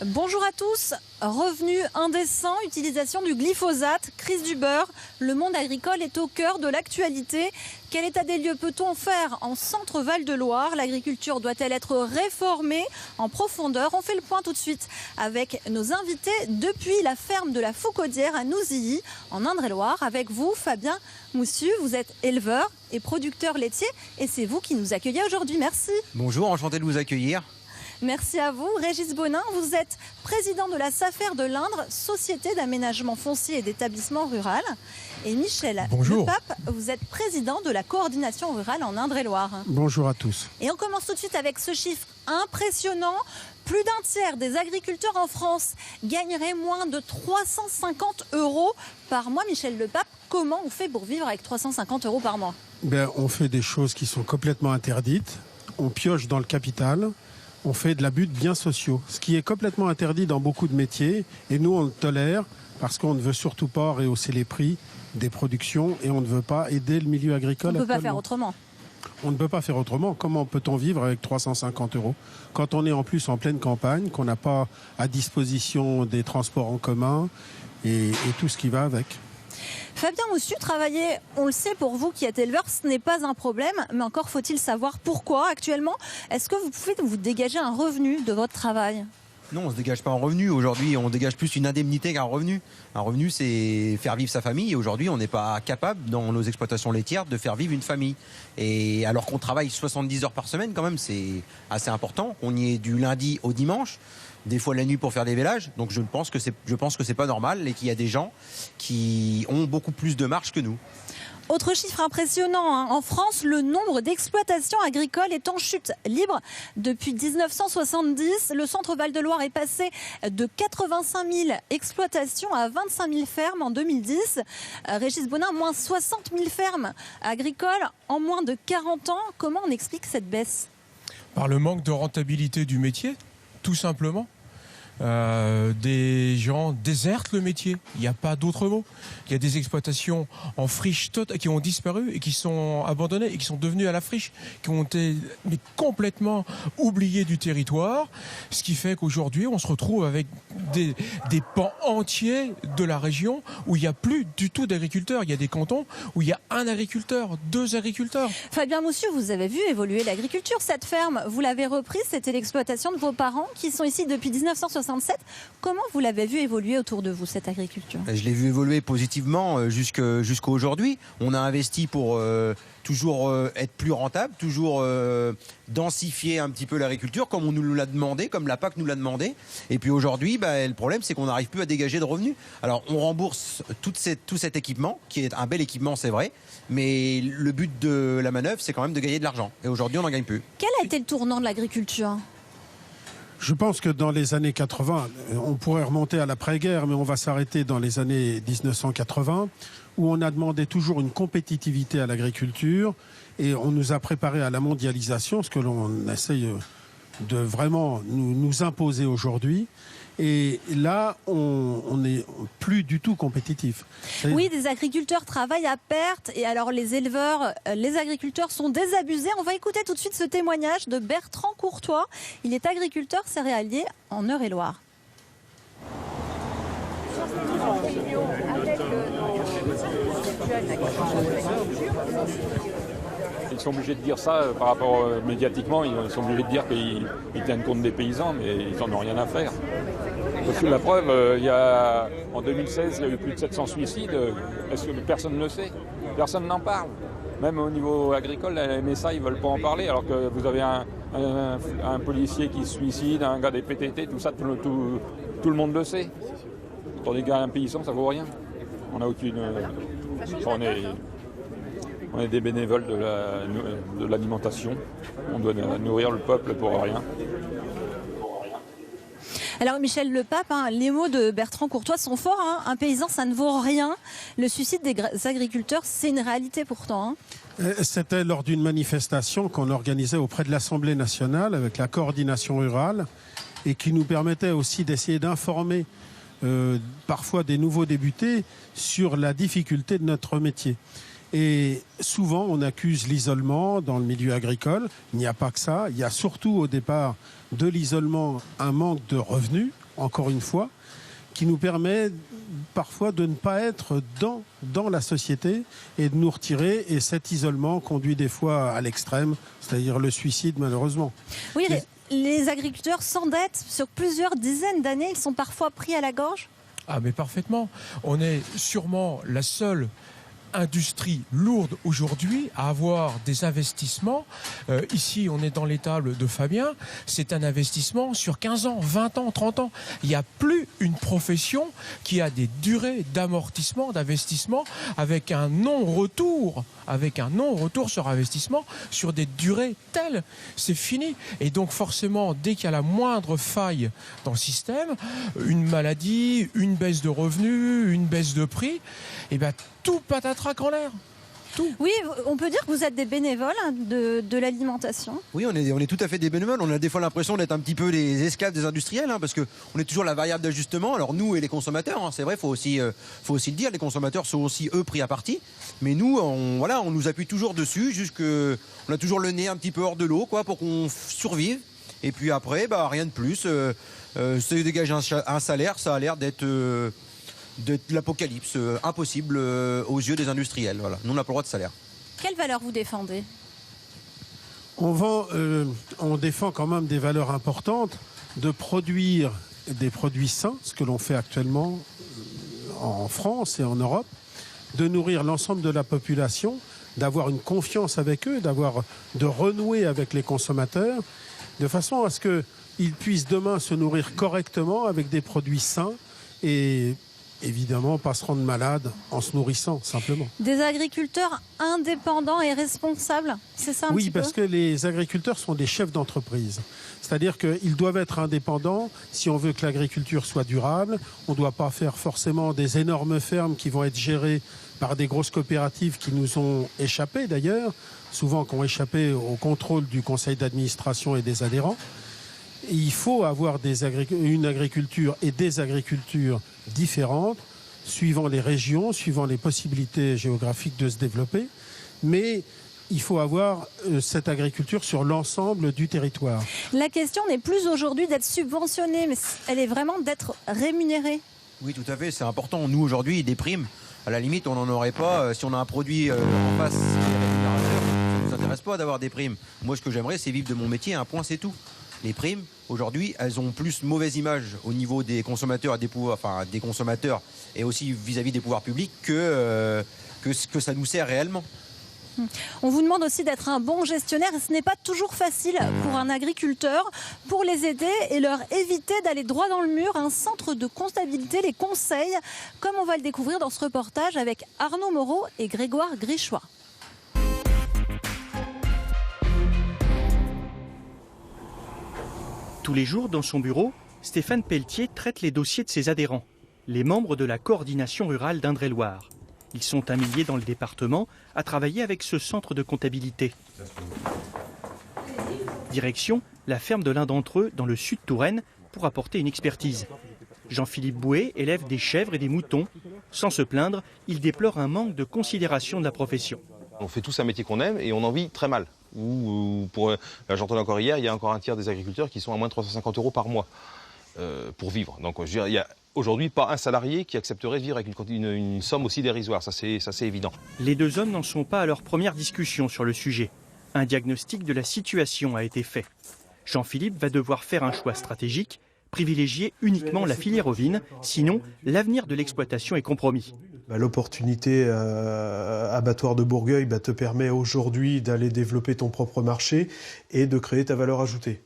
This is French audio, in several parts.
Bonjour à tous. Revenus indécents, utilisation du glyphosate, crise du beurre. Le monde agricole est au cœur de l'actualité. Quel état des lieux peut-on faire en centre-Val de Loire? L'agriculture doit-elle être réformée en profondeur? On fait le point tout de suite avec nos invités depuis la ferme de la Foucaudière à Nouzilly, en Indre-et-Loire. Avec vous, Fabien Moussu, vous êtes éleveur et producteur laitier et c'est vous qui nous accueillez aujourd'hui. Merci. Bonjour, enchanté de vous accueillir. Merci à vous. Régis Bonin, vous êtes président de la SAFER de l'Indre, Société d'aménagement foncier et d'établissement rural. Et Michel Bonjour. Lepape, vous êtes président de la coordination rurale en Indre-et-Loire. Bonjour à tous. Et on commence tout de suite avec ce chiffre impressionnant. Plus d'un tiers des agriculteurs en France gagneraient moins de 350 € par mois. Michel Lepape, comment on fait pour vivre avec 350 € par mois? On fait des choses qui sont complètement interdites. On pioche dans le capital. On fait de l'abus de biens sociaux, ce qui est complètement interdit dans beaucoup de métiers. Et nous, on le tolère parce qu'on ne veut surtout pas rehausser les prix des productions et on ne veut pas aider le milieu agricole. On ne peut pas faire autrement. On ne peut pas faire autrement. Comment peut-on vivre avec 350 € quand on est en plus en pleine campagne, qu'on n'a pas à disposition des transports en commun et tout ce qui va avec? Fabien Moussu, travailler, on le sait pour vous qui êtes éleveur, ce n'est pas un problème, mais encore faut-il savoir pourquoi actuellement. Est-ce que vous pouvez vous dégager un revenu de votre travail? Non, on ne se dégage pas un revenu. Aujourd'hui, on dégage plus une indemnité qu'un revenu. Un revenu, c'est faire vivre sa famille. Et aujourd'hui, on n'est pas capable, dans nos exploitations laitières, de faire vivre une famille. Et alors qu'on travaille 70 heures par semaine, quand même, c'est assez important. On y est du lundi au dimanche, des fois la nuit pour faire des vélages. Donc je pense que c'est pas normal et qu'il y a des gens qui ont beaucoup plus de marge que nous. Autre chiffre impressionnant, en France, le nombre d'exploitations agricoles est en chute libre. Depuis 1970, le centre Val-de-Loire est passé de 85 000 exploitations à 25 000 fermes en 2010. Régis Bonin, moins 60 000 fermes agricoles en moins de 40 ans. Comment on explique cette baisse? Par le manque de rentabilité du métier, tout simplement. Des gens désertent le métier, il n'y a pas d'autre mot. Il y a des exploitations en friche qui ont disparu et qui sont abandonnées et qui sont devenues à la friche, qui ont été complètement oubliées du territoire, ce qui fait qu'aujourd'hui on se retrouve avec des pans entiers de la région où il n'y a plus du tout d'agriculteurs. Il y a des cantons où il y a un agriculteur, deux agriculteurs. Fabien Moussu, vous avez vu évoluer l'agriculture. Cette ferme, vous l'avez reprise, c'était l'exploitation de vos parents qui sont ici depuis 1967. Comment vous l'avez vu évoluer autour de vous, cette agriculture? Je l'ai vu évoluer positivement jusqu'à aujourd'hui. On a investi pour toujours être plus rentable, toujours densifier un petit peu l'agriculture, comme on nous l'a demandé, comme la PAC nous l'a demandé. Et puis aujourd'hui, le problème, c'est qu'on n'arrive plus à dégager de revenus. Alors, on rembourse tout cet équipement, qui est un bel équipement, c'est vrai, mais le but de la manœuvre, c'est quand même de gagner de l'argent. Et aujourd'hui, on n'en gagne plus. Quel a été le tournant de l'agriculture? Je pense que dans les années 80, on pourrait remonter à l'après-guerre, mais on va s'arrêter dans les années 1980, où on a demandé toujours une compétitivité à l'agriculture et on nous a préparé à la mondialisation, ce que l'on essaye de vraiment nous imposer aujourd'hui. Et là, on n'est plus du tout compétitif. Oui, des agriculteurs travaillent à perte et alors les éleveurs, les agriculteurs sont désabusés. On va écouter tout de suite ce témoignage de Bertrand Courtois. Il est agriculteur céréalier en Eure-et-Loire. Ils sont obligés de dire ça par rapport médiatiquement, ils sont obligés de dire qu'ils tiennent compte des paysans, mais ils n'en ont rien à faire. Parce que la preuve, en 2016, il y a eu plus de 700 suicides. Est-ce que personne ne le sait? Personne n'en parle. Même au niveau agricole, la MSA, ils ne veulent pas en parler, alors que vous avez un policier qui se suicide, un gars des PTT, tout ça, tout le monde le sait. Tandis qu'un paysan, ça vaut rien. On n'a aucune... On est des bénévoles de l'alimentation. On doit nourrir le peuple pour rien. Alors Michel Lepape, les mots de Bertrand Courtois sont forts. Un paysan, ça ne vaut rien. Le suicide des agriculteurs, c'est une réalité pourtant. C'était lors d'une manifestation qu'on organisait auprès de l'Assemblée nationale avec la coordination rurale et qui nous permettait aussi d'essayer d'informer parfois des nouveaux débutés sur la difficulté de notre métier. Et souvent, on accuse l'isolement dans le milieu agricole. Il n'y a pas que ça. Il y a surtout au départ de l'isolement un manque de revenus. encore une fois, qui nous permet parfois de ne pas être dans la société et de nous retirer. Et cet isolement conduit des fois à l'extrême, c'est-à-dire le suicide malheureusement. Oui, les agriculteurs s'endettent sur plusieurs dizaines d'années. Ils sont parfois pris à la gorge. Ah mais parfaitement. On est sûrement la seule industrie lourde aujourd'hui à avoir des investissements. Ici, on est dans l'étable de Fabien. C'est un investissement sur 15 ans, 20 ans, 30 ans. Il n'y a plus une profession qui a des durées d'amortissement, d'investissement avec un non-retour sur investissement sur des durées telles. C'est fini. Et donc forcément, dès qu'il y a la moindre faille dans le système, une maladie, une baisse de revenus, une baisse de prix, et ben tout patatrac en l'air. Tout. Oui, on peut dire que vous êtes des bénévoles de l'alimentation. Oui, on est tout à fait des bénévoles. On a des fois l'impression d'être un petit peu les esclaves des industriels, parce qu'on est toujours la variable d'ajustement. Alors nous et les consommateurs, c'est vrai, faut aussi le dire, les consommateurs sont aussi eux pris à partie. Mais nous, on nous appuie toujours dessus, on a toujours le nez un petit peu hors de l'eau, pour qu'on survive. Et puis après, rien de plus. Se dégager un salaire, ça a l'air d'être de l'apocalypse, impossible aux yeux des industriels. Voilà. Nous, on n'a pas le droit de salaire. Quelle valeur vous défendez ? On défend quand même des valeurs importantes, de produire des produits sains, ce que l'on fait actuellement en France et en Europe, de nourrir l'ensemble de la population, d'avoir une confiance avec eux, de renouer avec les consommateurs, de façon à ce qu'ils puissent demain se nourrir correctement avec des produits sains et évidemment pas se rendre malade en se nourrissant simplement. Des agriculteurs indépendants et responsables, c'est ça un petit peu ? Oui, parce que les agriculteurs sont des chefs d'entreprise. C'est-à-dire qu'ils doivent être indépendants si on veut que l'agriculture soit durable. On ne doit pas faire forcément des énormes fermes qui vont être gérées par des grosses coopératives qui nous ont échappé d'ailleurs, souvent qui ont échappé au contrôle du conseil d'administration et des adhérents. Il faut avoir une agriculture et des agricultures différentes, suivant les régions, suivant les possibilités géographiques de se développer. Mais il faut avoir cette agriculture sur l'ensemble du territoire. La question n'est plus aujourd'hui d'être subventionné, mais elle est vraiment d'être rémunéré. Oui, tout à fait, c'est important. Nous, aujourd'hui, des primes, à la limite, on n'en aurait pas. Si on a un produit en face, ça ne nous intéresse pas d'avoir des primes. Moi, ce que j'aimerais, c'est vivre de mon métier, un point, c'est tout. Les primes, aujourd'hui, elles ont plus mauvaise image au niveau des consommateurs, des consommateurs et aussi vis-à-vis des pouvoirs publics que ce que ça nous sert réellement. On vous demande aussi d'être un bon gestionnaire et ce n'est pas toujours facile pour un agriculteur. Pour les aider et leur éviter d'aller droit dans le mur, un centre de comptabilité les conseille, comme on va le découvrir dans ce reportage avec Arnaud Moreau et Grégoire Grichois. Tous les jours, dans son bureau, Stéphane Pelletier traite les dossiers de ses adhérents, les membres de la coordination rurale d'Indre-et-Loire. Ils sont un millier dans le département à travailler avec ce centre de comptabilité. Direction, la ferme de l'un d'entre eux dans le sud Touraine pour apporter une expertise. Jean-Philippe Bouet élève des chèvres et des moutons. Sans se plaindre, il déplore un manque de considération de la profession. On fait tous un métier qu'on aime et on en vit très mal. J'entendais encore hier, il y a encore un tiers des agriculteurs qui sont à moins de 350 € par mois pour vivre. Donc je veux dire, il n'y a aujourd'hui pas un salarié qui accepterait de vivre avec une somme aussi dérisoire, ça c'est évident. Les deux hommes n'en sont pas à leur première discussion sur le sujet. Un diagnostic de la situation a été fait. Jean-Philippe va devoir faire un choix stratégique, privilégier uniquement la filière ovine, sinon l'avenir de l'exploitation est compromis. L'opportunité abattoir de Bourgueil te permet aujourd'hui d'aller développer ton propre marché et de créer ta valeur ajoutée.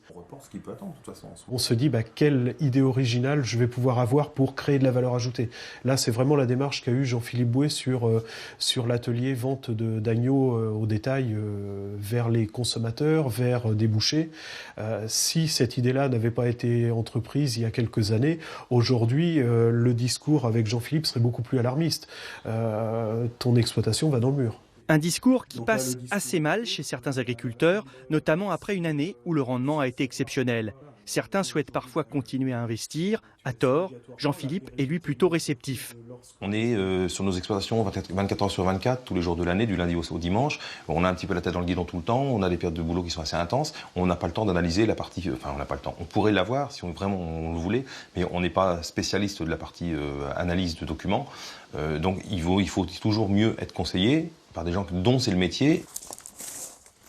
On se dit quelle idée originale je vais pouvoir avoir pour créer de la valeur ajoutée. Là, c'est vraiment la démarche qu'a eu Jean-Philippe Bouet sur l'atelier vente d'agneaux au détail vers les consommateurs, vers des bouchers. Si cette idée-là n'avait pas été entreprise il y a quelques années, aujourd'hui, le discours avec Jean-Philippe serait beaucoup plus alarmiste. Ton exploitation va dans le mur. Un discours qui passe assez mal chez certains agriculteurs, notamment après une année où le rendement a été exceptionnel. Certains souhaitent parfois continuer à investir, à tort. Jean-Philippe est lui plutôt réceptif. On est sur nos exploitations 24 heures sur 24, tous les jours de l'année, du lundi au dimanche. On a un petit peu la tête dans le guidon tout le temps, on a des périodes de boulot qui sont assez intenses. On n'a pas le temps d'analyser la partie... Enfin, on n'a pas le temps. On pourrait l'avoir si vraiment on le voulait, mais on n'est pas spécialiste de la partie analyse de documents. Donc il faut toujours mieux être conseillé par des gens dont c'est le métier.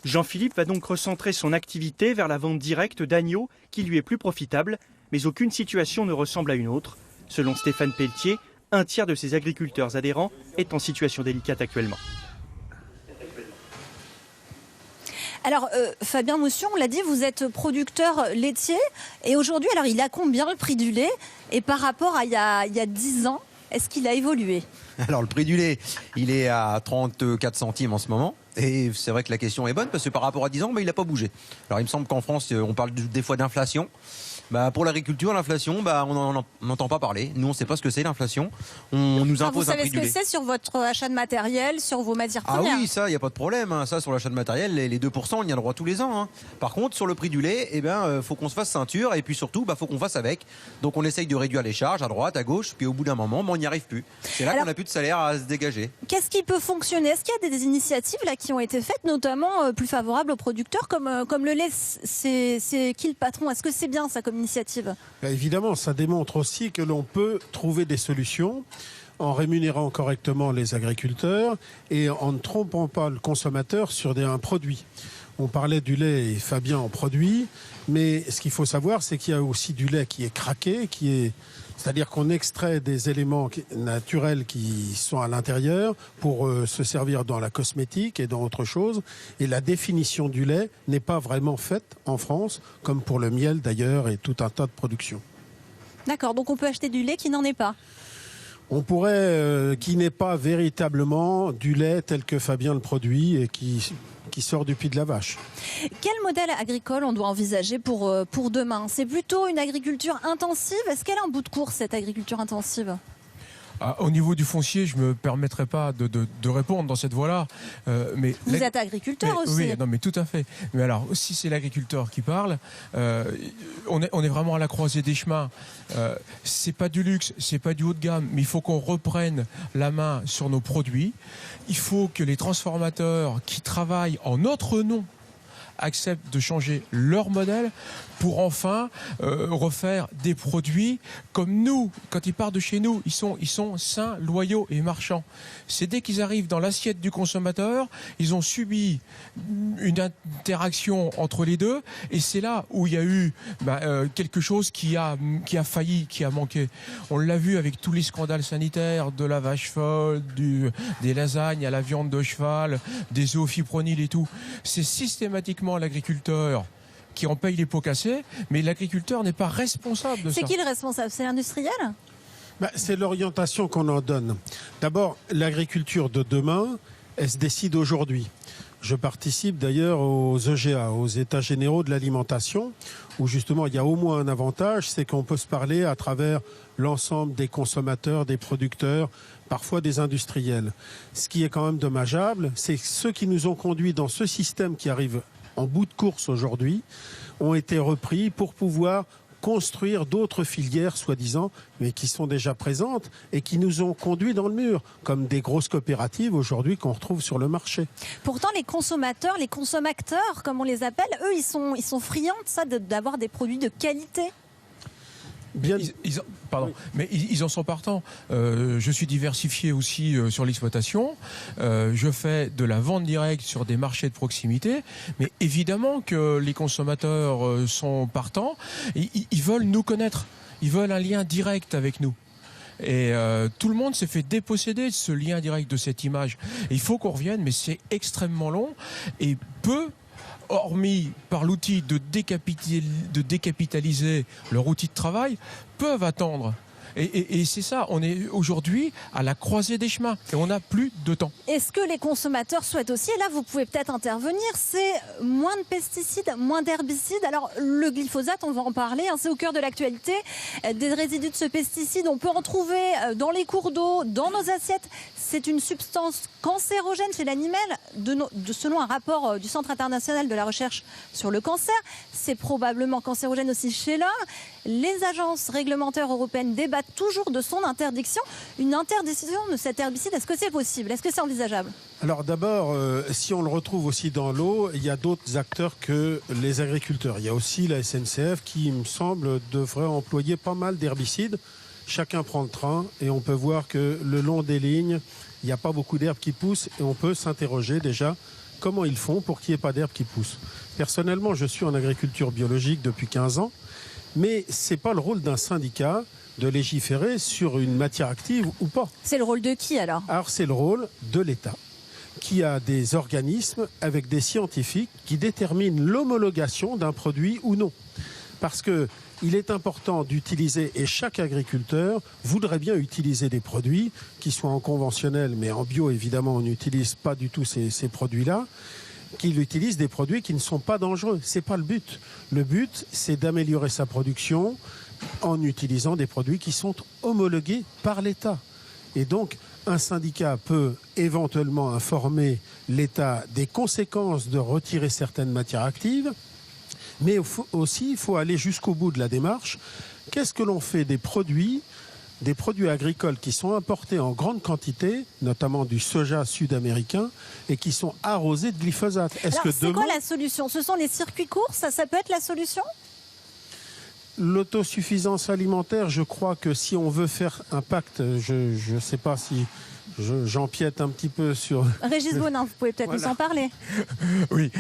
Jean-Philippe va donc recentrer son activité vers la vente directe d'agneaux qui lui est plus profitable, mais aucune situation ne ressemble à une autre. Selon Stéphane Pelletier, un tiers de ses agriculteurs adhérents est en situation délicate actuellement. Alors, Fabien Moussion, on l'a dit, vous êtes producteur laitier. Et aujourd'hui, alors, il a combien le prix du lait? Et par rapport à il y a 10 ans, est-ce qu'il a évolué? Alors, le prix du lait, il est à 34 centimes en ce moment. Et c'est vrai que la question est bonne parce que par rapport à 10 ans, il n'a pas bougé. Alors, il me semble qu'en France, on parle des fois d'inflation. Pour l'agriculture, l'inflation, on n'entend pas parler. Nous, on ne sait pas ce que c'est l'inflation. On nous impose un prix du lait. Vous savez ce que c'est sur votre achat de matériel, sur vos matières premières? Ah oui, ça, il n'y a pas de problème. Ça, sur l'achat de matériel, les 2%, on y a le droit tous les ans. Par contre, sur le prix du lait, faut qu'on se fasse ceinture et puis surtout, faut qu'on fasse avec. Donc, on essaye de réduire les charges à droite, à gauche, puis au bout d'un moment, on n'y arrive plus. C'est là qu'on n'a plus de salaire à se dégager. Qu'est-ce qui peut fonctionner? Est-ce qu'il y a des initiatives là qui ont été faites, notamment plus favorables aux producteurs, comme le lait? C'est qui le patron? Est-ce que c'est bien ça comme initiative? Évidemment, ça démontre aussi que l'on peut trouver des solutions en rémunérant correctement les agriculteurs et en ne trompant pas le consommateur sur un produit. On parlait du lait et Fabien en produit, mais ce qu'il faut savoir, c'est qu'il y a aussi du lait qui est craqué, c'est-à-dire qu'on extrait des éléments naturels qui sont à l'intérieur pour se servir dans la cosmétique et dans autre chose. Et la définition du lait n'est pas vraiment faite en France, comme pour le miel d'ailleurs et tout un tas de productions. D'accord, donc on peut acheter du lait qui n'en est pas? On pourrait, qui n'est pas véritablement du lait tel que Fabien le produit et qui sort du pied de la vache. Quel modèle agricole on doit envisager pour demain? C'est plutôt une agriculture intensive? Est-ce qu'elle est en bout de course, cette agriculture intensive? Au niveau du foncier, je ne me permettrai pas de répondre dans cette voie-là. Vous êtes agriculteur aussi. Oui, non, mais tout à fait. Mais alors, si c'est l'agriculteur qui parle, on est vraiment à la croisée des chemins. C'est pas du luxe, c'est pas du haut de gamme, mais il faut qu'on reprenne la main sur nos produits. Il faut que les transformateurs qui travaillent en notre nom acceptent de changer leur modèle pour enfin refaire des produits comme nous. Quand ils partent de chez nous, ils sont sains, loyaux et marchands. C'est dès qu'ils arrivent dans l'assiette du consommateur, ils ont subi une interaction entre les deux et c'est là où il y a eu quelque chose qui a failli, qui a manqué. On l'a vu avec tous les scandales sanitaires, de la vache folle, des lasagnes à la viande de cheval, des zoofipronil et tout. C'est systématiquement l'agriculteur qui en paye les pots cassés, mais l'agriculteur n'est pas responsable de ça. C'est qui le responsable? C'est l'industriel? C'est l'orientation qu'on en donne. D'abord, l'agriculture de demain, elle se décide aujourd'hui. Je participe d'ailleurs aux EGA, aux États généraux de l'alimentation, où justement il y a au moins un avantage, c'est qu'on peut se parler à travers l'ensemble des consommateurs, des producteurs, parfois des industriels. Ce qui est quand même dommageable, c'est que ceux qui nous ont conduits dans ce système qui arrive en bout de course aujourd'hui, ont été repris pour pouvoir construire d'autres filières, soi-disant, mais qui sont déjà présentes et qui nous ont conduits dans le mur, comme des grosses coopératives aujourd'hui qu'on retrouve sur le marché. Pourtant, les consommateurs, les consommateurs, comme on les appelle, eux, ils sont friands de ça, d'avoir des produits de qualité. Bien... Mais ils en sont partants. Je suis diversifié aussi sur l'exploitation. Je fais de la vente directe sur des marchés de proximité. Mais évidemment que les consommateurs sont partants. Ils veulent nous connaître. Ils veulent un lien direct avec nous. Et tout le monde s'est fait déposséder de ce lien direct, de cette image. Et il faut qu'on revienne, mais c'est extrêmement long et hormis par l'outil de décapitaliser leur outil de travail, peuvent attendre. Et c'est ça, on est aujourd'hui à la croisée des chemins et on n'a plus de temps. Est-ce que les consommateurs souhaitent aussi, et là vous pouvez peut-être intervenir, c'est moins de pesticides, moins d'herbicides. Alors le glyphosate, on va en parler, c'est au cœur de l'actualité. Des résidus de ce pesticide, on peut en trouver dans les cours d'eau, dans nos assiettes. c'est une substance cancérogène chez l'animal, selon un rapport du Centre international de la recherche sur le cancer. C'est probablement cancérogène aussi chez l'homme. Les agences réglementaires européennes débattent toujours de son interdiction. Une interdiction de cet herbicide, est-ce que c'est possible? Est-ce que c'est envisageable? Alors d'abord, si on le retrouve aussi dans l'eau, il y a d'autres acteurs que les agriculteurs. Il y a aussi la SNCF qui, il me semble, devrait employer pas mal d'herbicides. Chacun prend le train et on peut voir que le long des lignes, il n'y a pas beaucoup d'herbes qui poussent et on peut s'interroger déjà comment ils font pour qu'il n'y ait pas d'herbes qui poussent. Personnellement, je suis en agriculture biologique depuis 15 ans, mais ce n'est pas le rôle d'un syndicat de légiférer sur une matière active ou pas. C'est le rôle de qui alors? Alors c'est le rôle de l'État, qui a des organismes avec des scientifiques qui déterminent l'homologation d'un produit ou non. Parce qu'il est important d'utiliser, et chaque agriculteur voudrait bien utiliser des produits qui soient en conventionnel, mais en bio évidemment on n'utilise pas du tout ces produits-là, qu'il utilise des produits qui ne sont pas dangereux. Ce n'est pas le but. Le but, c'est d'améliorer sa production en utilisant des produits qui sont homologués par l'État. Et donc, un syndicat peut éventuellement informer l'État des conséquences de retirer certaines matières actives, mais aussi, il faut aller jusqu'au bout de la démarche. Qu'est-ce que l'on fait des produits agricoles qui sont importés en grande quantité, notamment du soja sud-américain, et qui sont arrosés de glyphosate? C'est quoi la solution? Ce sont les circuits courts, ça peut être la solution? L'autosuffisance alimentaire, je crois que si on veut faire un pacte, je ne sais pas si j'empiète un petit peu sur... Régis Bonin, vous pouvez peut-être nous en parler. Oui,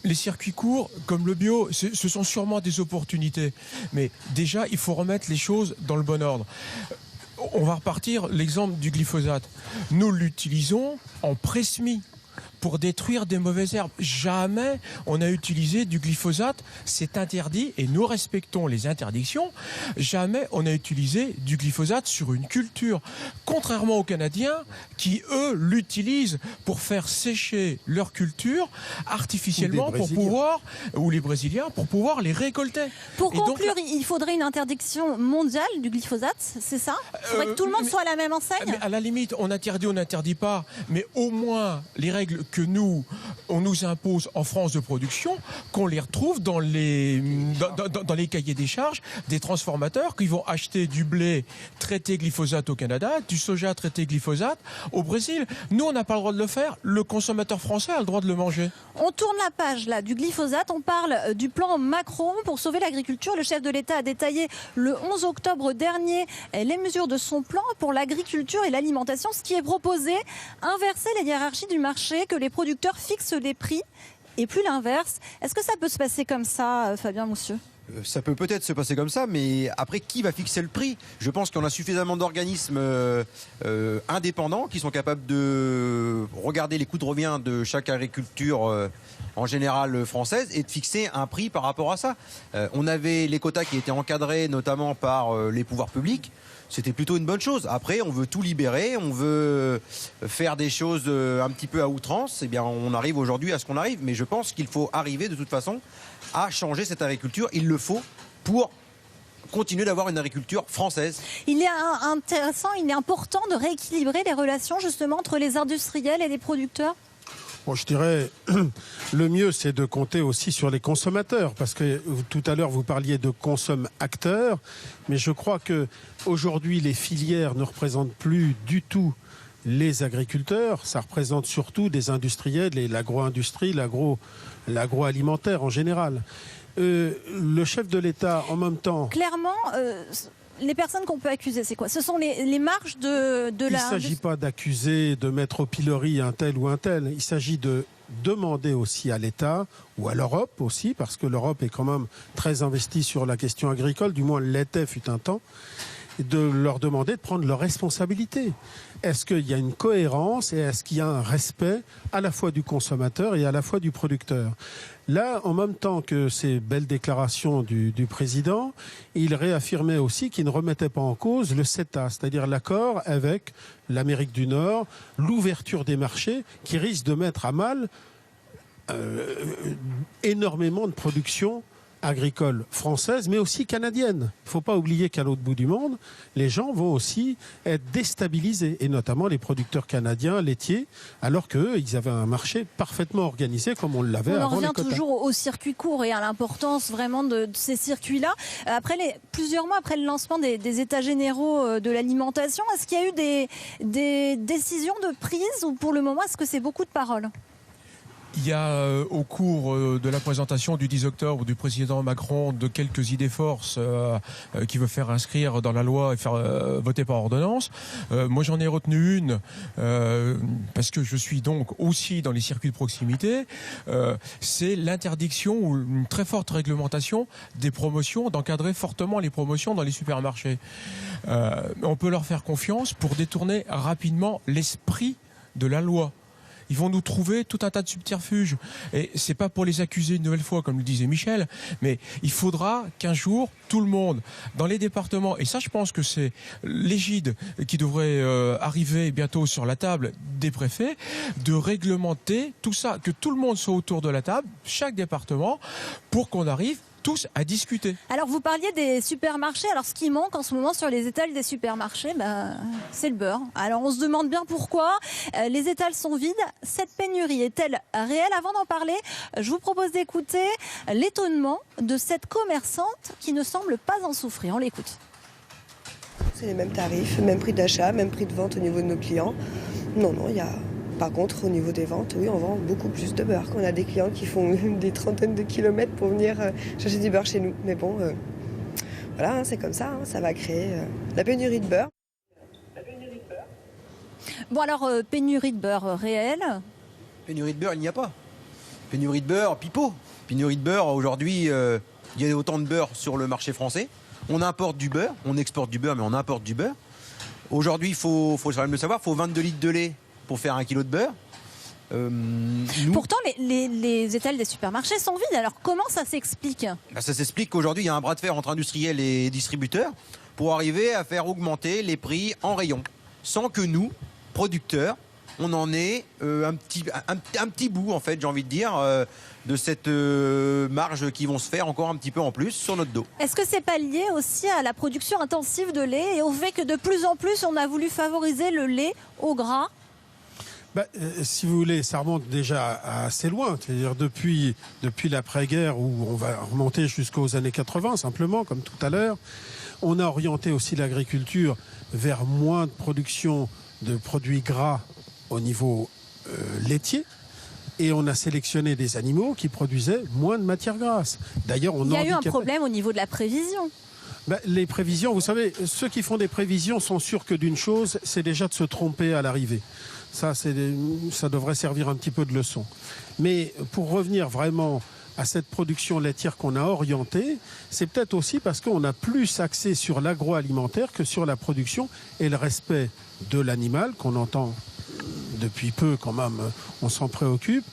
les circuits courts, comme le bio, ce sont sûrement des opportunités. Mais déjà, il faut remettre les choses dans le bon ordre. On va repartir l'exemple du glyphosate. Nous l'utilisons en pré-semis pour détruire des mauvaises herbes. Jamais on a utilisé du glyphosate, c'est interdit et nous respectons les interdictions. Jamais on a utilisé du glyphosate sur une culture, contrairement aux Canadiens qui, eux, l'utilisent pour faire sécher leur culture artificiellement ou les Brésiliens pour pouvoir les récolter. Pour conclure, il faudrait une interdiction mondiale du glyphosate, c'est ça? Il faudrait que tout le monde soit à la même enseigne? Mais à la limite, on interdit, on n'interdit pas, mais au moins les règles que on nous impose en France de production, qu'on les retrouve dans les cahiers des charges des transformateurs qui vont acheter du blé traité glyphosate au Canada, du soja traité glyphosate au Brésil. Nous, on n'a pas le droit de le faire. Le consommateur français a le droit de le manger. On tourne la page là du glyphosate. On parle du plan Macron pour sauver l'agriculture. Le chef de l'État a détaillé le 11 octobre dernier les mesures de son plan pour l'agriculture et l'alimentation. Ce qui est proposé, inverser les hiérarchies du marché, que les producteurs fixent les prix et plus l'inverse. Est-ce que ça peut se passer comme ça, Fabien Moussieu ? Ça peut peut-être se passer comme ça, mais après, qui va fixer le prix? Je pense qu'on a suffisamment d'organismes indépendants qui sont capables de regarder les coûts de revient de chaque agriculture en général française et de fixer un prix par rapport à ça. On avait les quotas qui étaient encadrés notamment par les pouvoirs publics. C'était plutôt une bonne chose. Après, on veut tout libérer, on veut faire des choses un petit peu à outrance. Eh bien, on arrive aujourd'hui à ce qu'on arrive. Mais je pense qu'il faut arriver de toute façon à changer cette agriculture. Il le faut pour continuer d'avoir une agriculture française. Il est intéressant, il est important de rééquilibrer les relations justement entre les industriels et les producteurs. Bon, je dirais, le mieux, c'est de compter aussi sur les consommateurs, parce que tout à l'heure, vous parliez de consomme-acteurs, mais je crois que aujourd'hui, les filières ne représentent plus du tout les agriculteurs, ça représente surtout des industriels et l'agro-industrie, l'agroalimentaire en général. Le chef de l'État, en même temps... Clairement... les personnes qu'on peut accuser, c'est quoi? Ce sont les marges de la... Il ne s'agit pas d'accuser, de mettre au pilori un tel ou un tel. Il s'agit de demander aussi à l'État, ou à l'Europe aussi, parce que l'Europe est quand même très investie sur la question agricole, du moins l'était fut un temps, de leur demander de prendre leurs responsabilités. Est-ce qu'il y a une cohérence et est-ce qu'il y a un respect à la fois du consommateur et à la fois du producteur? Là, en même temps que ces belles déclarations du président, il réaffirmait aussi qu'il ne remettait pas en cause le CETA, c'est-à-dire l'accord avec l'Amérique du Nord, l'ouverture des marchés qui risque de mettre à mal énormément de production agricole française, mais aussi canadienne. Il ne faut pas oublier qu'à l'autre bout du monde, les gens vont aussi être déstabilisés, et notamment les producteurs canadiens laitiers, alors qu'eux, ils avaient un marché parfaitement organisé comme on l'avait avant les quotas. On revient toujours au circuit court et à l'importance vraiment de ces circuits-là. Plusieurs mois après le lancement des États généraux de l'alimentation, est-ce qu'il y a eu des décisions de prise ou pour le moment, est-ce que c'est beaucoup de paroles ? Il y a au cours de la présentation du 10 octobre du président Macron de quelques idées forces qui veut faire inscrire dans la loi et faire voter par ordonnance. Moi j'en ai retenu une parce que je suis donc aussi dans les circuits de proximité. C'est l'interdiction ou une très forte réglementation des promotions, d'encadrer fortement les promotions dans les supermarchés. On peut leur faire confiance pour détourner rapidement l'esprit de la loi. Ils vont nous trouver tout un tas de subterfuges. Et c'est pas pour les accuser une nouvelle fois, comme le disait Michel, mais il faudra qu'un jour, tout le monde, dans les départements, et ça je pense que c'est l'égide qui devrait arriver bientôt sur la table des préfets, de réglementer tout ça, que tout le monde soit autour de la table, chaque département, pour qu'on arrive tous à discuter. Alors vous parliez des supermarchés, alors ce qui manque en ce moment sur les étals des supermarchés, c'est le beurre. Alors on se demande bien pourquoi, les étals sont vides, cette pénurie est-elle réelle? Avant d'en parler, je vous propose d'écouter l'étonnement de cette commerçante qui ne semble pas en souffrir, on l'écoute. C'est les mêmes tarifs, même prix d'achat, même prix de vente au niveau de nos clients. Non, il y a... Par contre, au niveau des ventes, oui, on vend beaucoup plus de beurre. On a des clients qui font des trentaines de kilomètres pour venir chercher du beurre chez nous. Mais bon, voilà, c'est comme ça, ça va créer la pénurie de beurre. Bon alors, pénurie de beurre réelle? Pénurie de beurre, il n'y a pas. Pénurie de beurre, pipeau. Pénurie de beurre, aujourd'hui, il y a autant de beurre sur le marché français. On importe du beurre, on exporte du beurre, mais on importe du beurre. Aujourd'hui, il faut quand même le savoir, il faut 22 litres de lait pour faire 1 kilo de beurre. Pourtant, les étals des supermarchés sont vides. Alors, comment ça s'explique? Ça s'explique qu'aujourd'hui, il y a un bras de fer entre industriels et distributeurs pour arriver à faire augmenter les prix en rayon, sans que nous, producteurs, on en ait un petit bout, en fait, j'ai envie de dire, de cette marge qui vont se faire encore un petit peu en plus sur notre dos. Est-ce que c'est pas lié aussi à la production intensive de lait et au fait que de plus en plus, on a voulu favoriser le lait au gras? Si vous voulez, ça remonte déjà assez loin. C'est-à-dire depuis l'après-guerre, où on va remonter jusqu'aux années 80, simplement, comme tout à l'heure. On a orienté aussi l'agriculture vers moins de production de produits gras au niveau laitier. Et on a sélectionné des animaux qui produisaient moins de matières grasses. D'ailleurs, il y a eu un problème au niveau de la prévision. Les prévisions, vous savez, ceux qui font des prévisions sont sûrs que d'une chose, c'est déjà de se tromper à l'arrivée. Ça devrait servir un petit peu de leçon. Mais pour revenir vraiment à cette production laitière qu'on a orientée, c'est peut-être aussi parce qu'on a plus axé sur l'agroalimentaire que sur la production et le respect de l'animal, qu'on entend depuis peu quand même, on s'en préoccupe,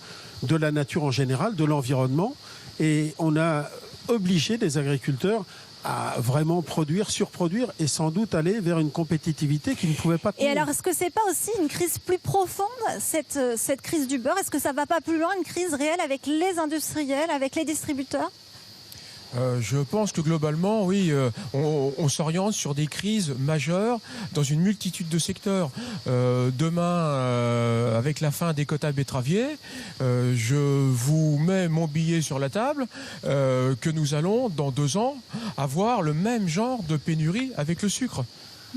de la nature en général, de l'environnement. Et on a obligé les agriculteurs à vraiment surproduire et sans doute aller vers une compétitivité qui ne pouvait pas tenir. Et alors, est-ce que c'est pas aussi une crise plus profonde, cette crise du beurre? Est-ce que ça va pas plus loin, une crise réelle avec les industriels, avec les distributeurs? Je pense que globalement, oui, on s'oriente sur des crises majeures dans une multitude de secteurs. Demain, avec la fin des quotas betteraviers, je vous mets mon billet sur la table que nous allons, dans 2 ans, avoir le même genre de pénurie avec le sucre.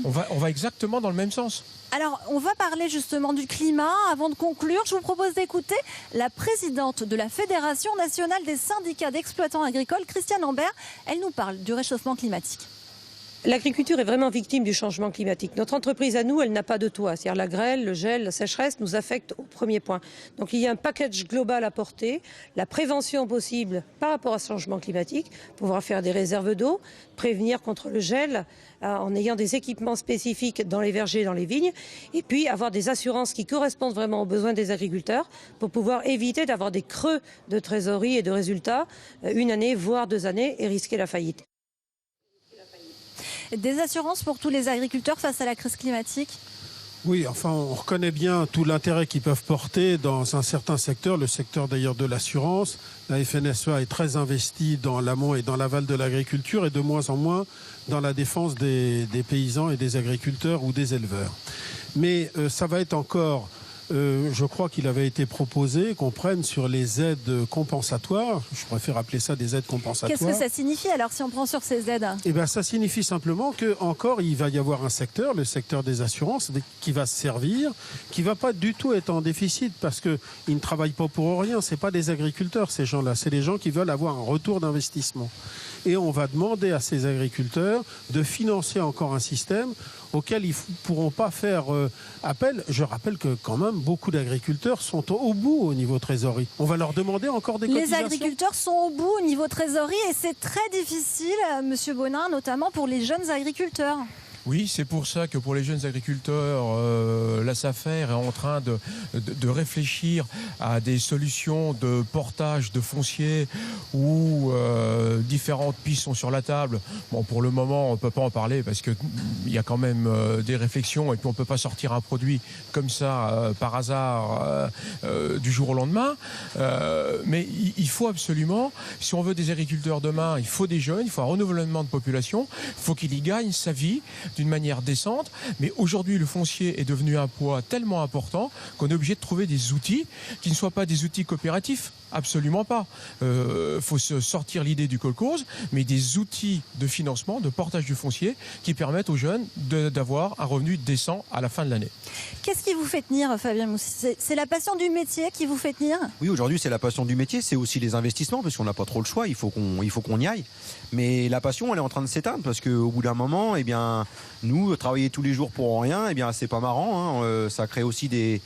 On va exactement dans le même sens. Alors, on va parler justement du climat. Avant de conclure, je vous propose d'écouter la présidente de la Fédération nationale des syndicats d'exploitants agricoles, Christiane Lambert. Elle nous parle du réchauffement climatique. L'agriculture est vraiment victime du changement climatique. Notre entreprise à nous, elle n'a pas de toit. C'est-à-dire la grêle, le gel, la sécheresse nous affectent au premier point. Donc il y a un package global à porter, la prévention possible par rapport à ce changement climatique, pouvoir faire des réserves d'eau, prévenir contre le gel en ayant des équipements spécifiques dans les vergers, dans les vignes, et puis avoir des assurances qui correspondent vraiment aux besoins des agriculteurs pour pouvoir éviter d'avoir des creux de trésorerie et de résultats 1 année, voire 2 années, et risquer la faillite. Des assurances pour tous les agriculteurs face à la crise climatique? Oui, enfin, on reconnaît bien tout l'intérêt qu'ils peuvent porter dans un certain secteur, le secteur d'ailleurs de l'assurance. La FNSEA est très investie dans l'amont et dans l'aval de l'agriculture et de moins en moins dans la défense des paysans et des agriculteurs ou des éleveurs. Mais ça va être encore... je crois qu'il avait été proposé qu'on prenne sur les aides compensatoires. Je préfère appeler ça des aides compensatoires. Qu'est-ce que ça signifie alors si on prend sur ces aides? Eh bien, ça signifie simplement que encore il va y avoir un secteur, le secteur des assurances, qui va se servir, qui va pas du tout être en déficit parce que ils ne travaillent pas pour rien. C'est pas des agriculteurs ces gens-là, c'est des gens qui veulent avoir un retour d'investissement. Et on va demander à ces agriculteurs de financer encore un système auquel ils ne pourront pas faire appel. Je rappelle que quand même, beaucoup d'agriculteurs sont au bout au niveau trésorerie. On va leur demander encore des cotisations. Les agriculteurs sont au bout au niveau trésorerie et c'est très difficile, Monsieur Bonin, notamment pour les jeunes agriculteurs. Oui, c'est pour ça que pour les jeunes agriculteurs, la SAFER est en train de réfléchir à des solutions de portage de foncier où différentes pistes sont sur la table. Bon, pour le moment, on ne peut pas en parler parce qu'il y a quand même des réflexions et puis on ne peut pas sortir un produit comme ça par hasard du jour au lendemain. Mais il faut absolument, si on veut des agriculteurs demain, il faut des jeunes, il faut un renouvellement de population, il faut qu'il y gagne sa vie d'une manière décente, mais aujourd'hui le foncier est devenu un poids tellement important qu'on est obligé de trouver des outils qui ne soient pas des outils coopératifs, absolument pas. Faut se sortir l'idée du kolkhoz, mais des outils de financement, de portage du foncier qui permettent aux jeunes d'avoir un revenu décent à la fin de l'année. Qu'est-ce qui vous fait tenir, Fabien Moussy? C'est la passion du métier qui vous fait tenir? Oui, aujourd'hui c'est la passion du métier, c'est aussi les investissements parce qu'on n'a pas trop le choix, il faut qu'on y aille. Mais la passion elle est en train de s'éteindre parce qu'au bout d'un moment, eh bien, nous, travailler tous les jours pour rien, eh bien, c'est pas marrant. Hein. Ça crée aussi des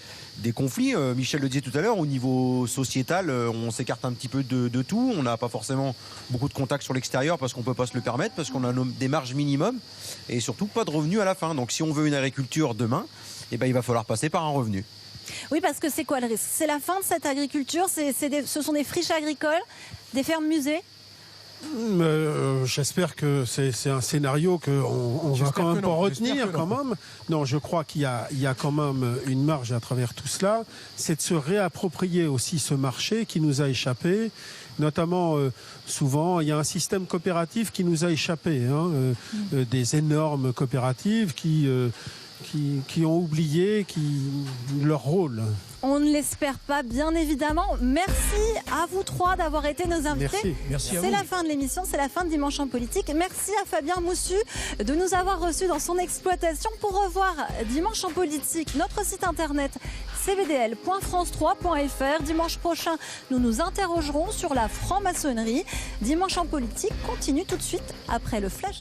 conflits. Michel le disait tout à l'heure, au niveau sociétal, on s'écarte un petit peu de tout. On n'a pas forcément beaucoup de contacts sur l'extérieur parce qu'on peut pas se le permettre, parce qu'on a des marges minimum et surtout pas de revenus à la fin. Donc si on veut une agriculture demain, eh ben, il va falloir passer par un revenu. Oui, parce que c'est quoi le risque? C'est la fin de cette agriculture, ce sont des friches agricoles, des fermes musées? J'espère que c'est un scénario qu'on va quand même pas retenir quand même. Non, je crois qu'il y a quand même une marge à travers tout cela. C'est de se réapproprier aussi ce marché qui nous a échappé. Notamment, souvent, il y a un système coopératif qui nous a échappé. Des énormes coopératives qui ont oublié leur rôle. On ne l'espère pas, bien évidemment. Merci à vous trois d'avoir été nos invités. Merci à vous. C'est la fin de l'émission, c'est la fin de Dimanche en politique. Merci à Fabien Moussu de nous avoir reçus dans son exploitation. Pour revoir Dimanche en politique, notre site internet cvdl.france3.fr. Dimanche prochain, nous nous interrogerons sur la franc-maçonnerie. Dimanche en politique continue tout de suite après le flash.